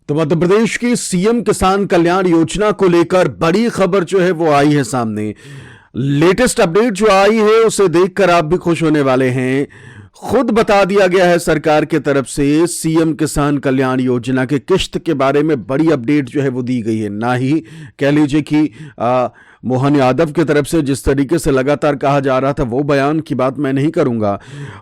तो मध्य प्रदेश की सीएम किसान कल्याण योजना को लेकर बड़ी खबर जो है वो आई है सामने। लेटेस्ट अपडेट जो आई है उसे देखकर आप भी खुश होने वाले हैं। खुद बता दिया गया है सरकार की तरफ से सीएम किसान कल्याण योजना के किश्त के बारे में बड़ी अपडेट जो है वो दी गई है। ना ही कह लीजिए कि मोहन यादव की तरफ से जिस तरीके से लगातार कहा जा रहा था वो बयान की बात मैं नहीं करूंगा।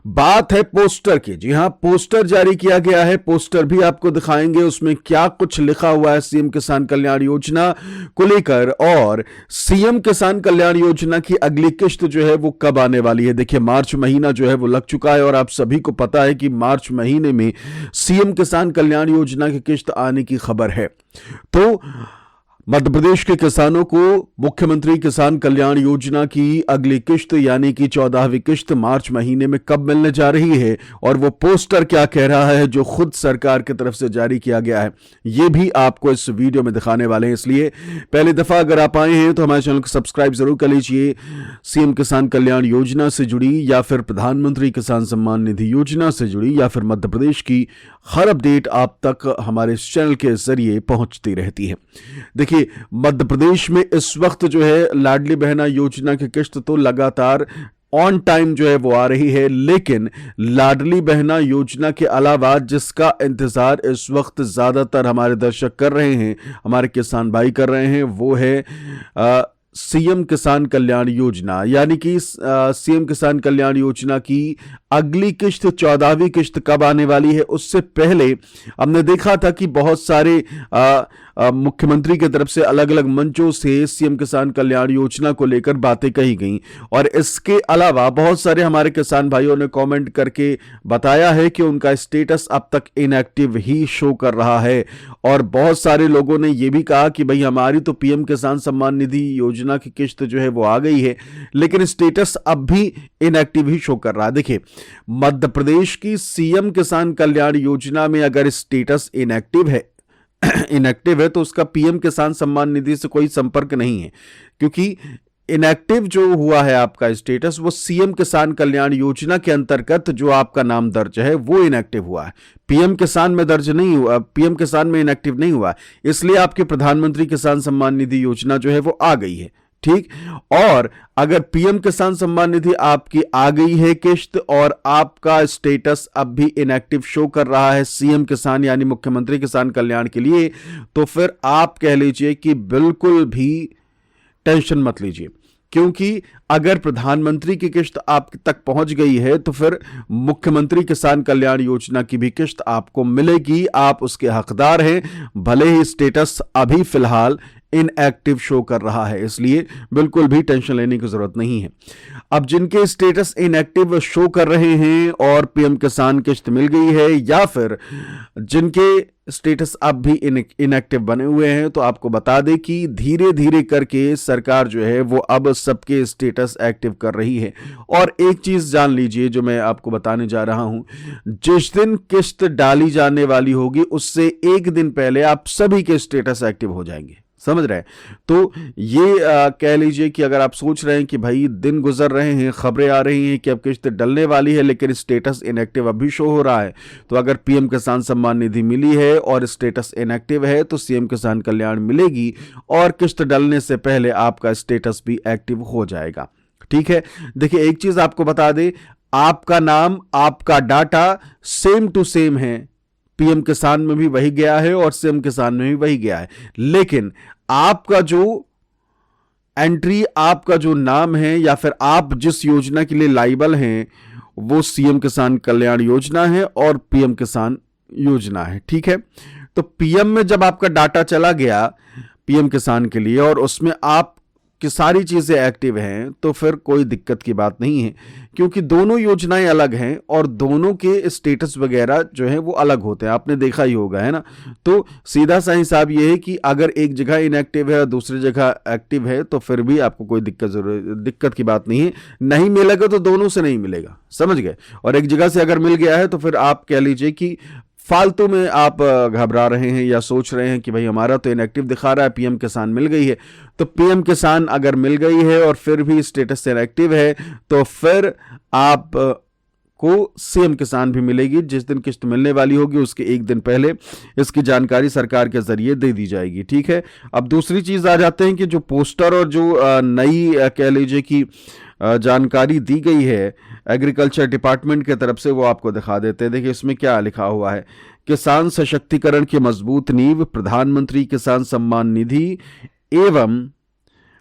बात है पोस्टर की। जी हां, पोस्टर जारी किया गया है। पोस्टर भी आपको दिखाएंगे, उसमें क्या कुछ लिखा हुआ है सीएम किसान कल्याण योजना को लेकर, और सीएम किसान कल्याण योजना की अगली किश्त जो है वो कब आने वाली है। देखिए, मार्च महीना जो है वो लग चुका है और आप सभी को पता है कि मार्च महीने में सीएम किसान कल्याण योजना की किश्त आने की खबर है। तो मध्य प्रदेश के किसानों को मुख्यमंत्री किसान कल्याण योजना की अगली किश्त यानी कि 14वीं किश्त मार्च महीने में कब मिलने जा रही है, और वो पोस्टर क्या कह रहा है जो खुद सरकार की तरफ से जारी किया गया है, ये भी आपको इस वीडियो में दिखाने वाले हैं। इसलिए पहली दफा अगर आप आए हैं तो हमारे चैनल को सब्सक्राइब जरूर कर लीजिए। सीएम किसान कल्याण योजना से जुड़ी या फिर प्रधानमंत्री किसान सम्मान निधि योजना से जुड़ी या फिर मध्य प्रदेश की हर अपडेट आप तक हमारे इस चैनल के जरिए पहुंचती रहती है। देखिए, मध्य प्रदेश में इस वक्त जो है लाडली बहना योजना की किश्त तो लगातार ऑन टाइम जो है वो आ रही है, लेकिन लाडली बहना योजना के अलावा जिसका इंतजार इस वक्त ज्यादातर हमारे दर्शक कर रहे हैं, हमारे किसान भाई कर रहे हैं, वो है सीएम किसान कल्याण योजना। यानी कि सीएम किसान कल्याण योजना की अगली किश्त 14वीं किश्त कब आने वाली है। उससे पहले हमने देखा था कि बहुत सारे मुख्यमंत्री की तरफ से अलग अलग मंचों से सीएम किसान कल्याण योजना को लेकर बातें कही गई, और इसके अलावा बहुत सारे हमारे किसान भाइयों ने कमेंट करके बताया है कि उनका स्टेटस अब तक इनएक्टिव ही शो कर रहा है। और बहुत सारे लोगों ने यह भी कहा कि भाई हमारी तो पीएम किसान सम्मान निधि योजना की किश्त जो है वो आ गई है, लेकिन स्टेटस अब भी इनएक्टिव ही शो कर रहा है। देखिए, मध्य प्रदेश की सीएम किसान कल्याण योजना में अगर स्टेटस इनएक्टिव है तो उसका पीएम किसान सम्मान निधि से कोई संपर्क नहीं है, क्योंकि इनएक्टिव जो हुआ है आपका स्टेटस वो सीएम किसान कल्याण योजना के अंतर्गत जो आपका नाम दर्ज है वो इनएक्टिव हुआ है, पीएम किसान में दर्ज नहीं हुआ, पीएम किसान में इनएक्टिव नहीं हुआ। इसलिए आपके प्रधानमंत्री किसान सम्मान निधि योजना जो है वो आ गई है, ठीक। और अगर पीएम किसान सम्मान निधि आपकी आ गई है किश्त और आपका स्टेटस अब भी इनएक्टिव शो कर रहा है सीएम किसान यानी मुख्यमंत्री किसान कल्याण के लिए, तो फिर आप कह लीजिए कि बिल्कुल भी टेंशन मत लीजिए, क्योंकि अगर प्रधानमंत्री की किश्त आप तक पहुंच गई है तो फिर मुख्यमंत्री किसान कल्याण योजना की भी किश्त आपको मिलेगी। आप उसके हकदार हैं, भले ही स्टेटस अभी फिलहाल इनएक्टिव शो कर रहा है, इसलिए बिल्कुल भी टेंशन लेने की जरूरत नहीं है। अब जिनके स्टेटस इनएक्टिव शो कर रहे हैं और पीएम किसान किश्त मिल गई है, या फिर जिनके स्टेटस अब भी इनएक्टिव बने हुए हैं, तो आपको बता दें कि धीरे धीरे करके सरकार जो है वो अब सबके स्टेटस एक्टिव कर रही है। और एक चीज जान लीजिए जो मैं आपको बताने जा रहा हूं, जिस दिन किश्त डाली जाने वाली होगी उससे एक दिन पहले आप सभी के स्टेटस एक्टिव हो जाएंगे, समझ रहे हैं। तो ये कह लीजिए कि अगर आप सोच रहे हैं कि भाई दिन गुजर रहे हैं, खबरें आ रही हैं कि अब किश्त डलने वाली है लेकिन स्टेटस इनएक्टिव अभी शो हो रहा है, तो अगर पीएम किसान सम्मान निधि मिली है और स्टेटस इनएक्टिव है तो सीएम किसान कल्याण मिलेगी और किश्त डलने से पहले आपका स्टेटस भी एक्टिव हो जाएगा, ठीक है। देखिए, एक चीज आपको बता दें, आपका नाम, आपका डाटा सेम टू सेम है, पीएम किसान में भी वही गया है और सीएम किसान में भी वही गया है, लेकिन आपका जो एंट्री, आपका जो नाम है या फिर आप जिस योजना के लिए लाइबल हैं वो सीएम किसान कल्याण योजना है और पीएम किसान योजना है, ठीक है। तो पीएम में जब आपका डाटा चला गया पीएम किसान के लिए और उसमें आप कि सारी चीजें एक्टिव हैं, तो फिर कोई दिक्कत की बात नहीं है, क्योंकि दोनों योजनाएं अलग हैं और दोनों के स्टेटस वगैरह जो है वो अलग होते हैं, आपने देखा ही होगा, है ना। तो सीधा सा हिसाब ये है कि अगर एक जगह इनएक्टिव है और दूसरी जगह एक्टिव है तो फिर भी आपको कोई दिक्कत की बात नहीं है। नहीं मिलेगा तो दोनों से नहीं मिलेगा, समझ गए। और एक जगह से अगर मिल गया है तो फिर आप कह लीजिए कि फालतू में आप घबरा रहे हैं या सोच रहे हैं कि भाई हमारा तो इनएक्टिव दिखा रहा है, पीएम किसान मिल गई है। तो पीएम किसान अगर मिल गई है और फिर भी स्टेटस इनएक्टिव है तो फिर आप को सीएम किसान भी मिलेगी। जिस दिन किस्त मिलने वाली होगी उसके एक दिन पहले इसकी जानकारी सरकार के जरिए दे दी जाएगी। ठीक है, अब दूसरी चीज आ जाते हैं कि जो पोस्टर और जो नई कह लीजिए कि जानकारी दी गई है एग्रीकल्चर डिपार्टमेंट की तरफ से, वो आपको दिखा देते हैं। देखिए इसमें क्या लिखा हुआ है, किसान सशक्तिकरण की मजबूत नींव, प्रधानमंत्री किसान सम्मान निधि एवं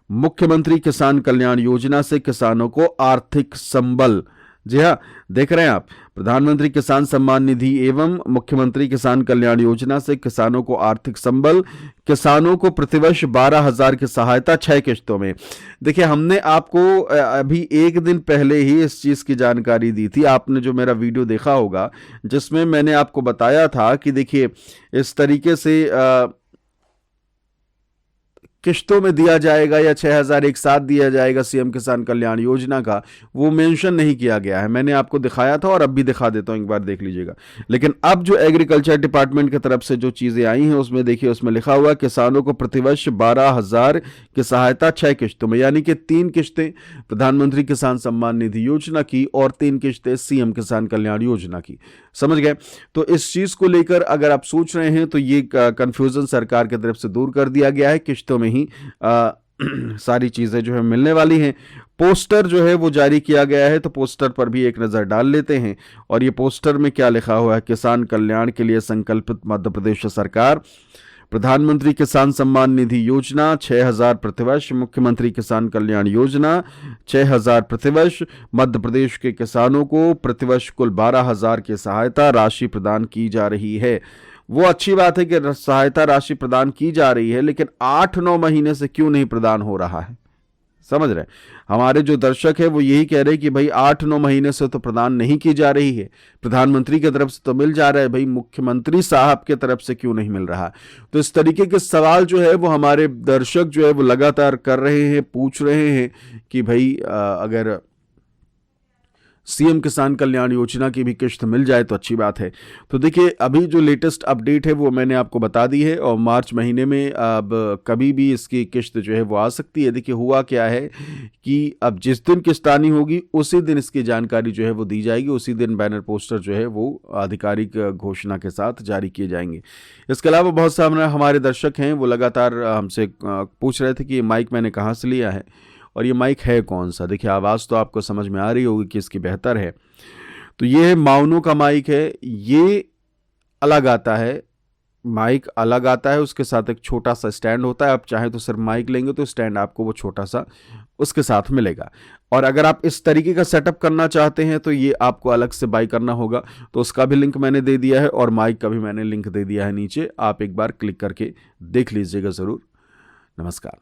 मुख्यमंत्री किसान कल्याण योजना से किसानों को आर्थिक संबल। जी हाँ, देख रहे हैं आप, प्रधानमंत्री किसान सम्मान निधि एवं मुख्यमंत्री किसान कल्याण योजना से किसानों को आर्थिक संबल, किसानों को प्रतिवर्ष 12,000 की सहायता 6 किश्तों में। देखिए हमने आपको अभी एक दिन पहले ही इस चीज की जानकारी दी थी। आपने जो मेरा वीडियो देखा होगा जिसमें मैंने आपको बताया था कि देखिए इस तरीके से किश्तों में दिया जाएगा या 6,000 एक साथ दिया जाएगा सीएम किसान कल्याण योजना का, वो मेंशन नहीं किया गया है। मैंने आपको दिखाया था और अब भी दिखा देता हूं, एक बार देख लीजिएगा। लेकिन अब जो एग्रीकल्चर डिपार्टमेंट की तरफ से जो चीजें आई हैं उसमें देखिए, उसमें लिखा हुआ किसानों को प्रतिवर्ष 12,000 की सहायता 6 किश्तों में, यानी कि 3 किश्तें प्रधानमंत्री किसान सम्मान निधि योजना की और 3 किश्तें सीएम किसान कल्याण योजना की। समझ गए? तो इस चीज को लेकर अगर आप सोच रहे हैं तो ये कंफ्यूजन सरकार की तरफ से दूर कर दिया गया है। किश्तों में ही सारी चीजें जो है मिलने वाली हैं। पोस्टर जो है वो जारी किया गया है, तो पोस्टर पर भी एक नजर डाल लेते हैं। और ये पोस्टर में क्या लिखा हुआ है, किसान कल्याण के लिए संकल्पित मध्य प्रदेश सरकार, प्रधानमंत्री किसान सम्मान निधि योजना 6,000 प्रतिवर्ष, मुख्यमंत्री किसान कल्याण योजना 6,000 प्रतिवर्ष, मध्य प्रदेश के किसानों को प्रतिवर्ष कुल 12,000 की सहायता राशि प्रदान की जा रही है। वो अच्छी बात है कि सहायता राशि प्रदान की जा रही है, लेकिन 8-9 महीने से क्यों नहीं प्रदान हो रहा है? समझ रहे हैं? हमारे जो दर्शक है वो यही कह रहे हैं कि भाई 8-9 महीने से तो प्रदान नहीं की जा रही है, प्रधानमंत्री की तरफ से तो मिल जा रहा है, भाई मुख्यमंत्री साहब की तरफ से क्यों नहीं मिल रहा? तो इस तरीके के सवाल जो है वो हमारे दर्शक जो है वो लगातार कर रहे हैं, पूछ रहे हैं कि भाई अगर सीएम किसान कल्याण योजना की भी किश्त मिल जाए तो अच्छी बात है। तो देखिए अभी जो लेटेस्ट अपडेट है वो मैंने आपको बता दी है, और मार्च महीने में अब कभी भी इसकी किश्त जो है वो आ सकती है। देखिए हुआ क्या है कि अब जिस दिन किश्त आनी होगी उसी दिन इसकी जानकारी जो है वो दी जाएगी, उसी दिन बैनर पोस्टर जो है वो आधिकारिक घोषणा के साथ जारी किए जाएंगे। इसके अलावा बहुत सारे हमारे दर्शक हैं वो लगातार हमसे पूछ रहे थे कि ये माइक मैंने कहाँ से लिया है और ये माइक है कौन सा। देखिए आवाज़ तो आपको समझ में आ रही होगी कि इसकी बेहतर है। तो ये माउनो का माइक है, ये अलग आता है, माइक अलग आता है, उसके साथ एक छोटा सा स्टैंड होता है। आप चाहे तो सिर्फ माइक लेंगे तो स्टैंड आपको वो छोटा सा उसके साथ मिलेगा। और अगर आप इस तरीके का सेटअप करना चाहते हैं तो ये आपको अलग से बाय करना होगा, तो उसका भी लिंक मैंने दे दिया है और माइक का भी मैंने लिंक दे दिया है नीचे। आप एक बार क्लिक करके देख लीजिएगा ज़रूर। नमस्कार।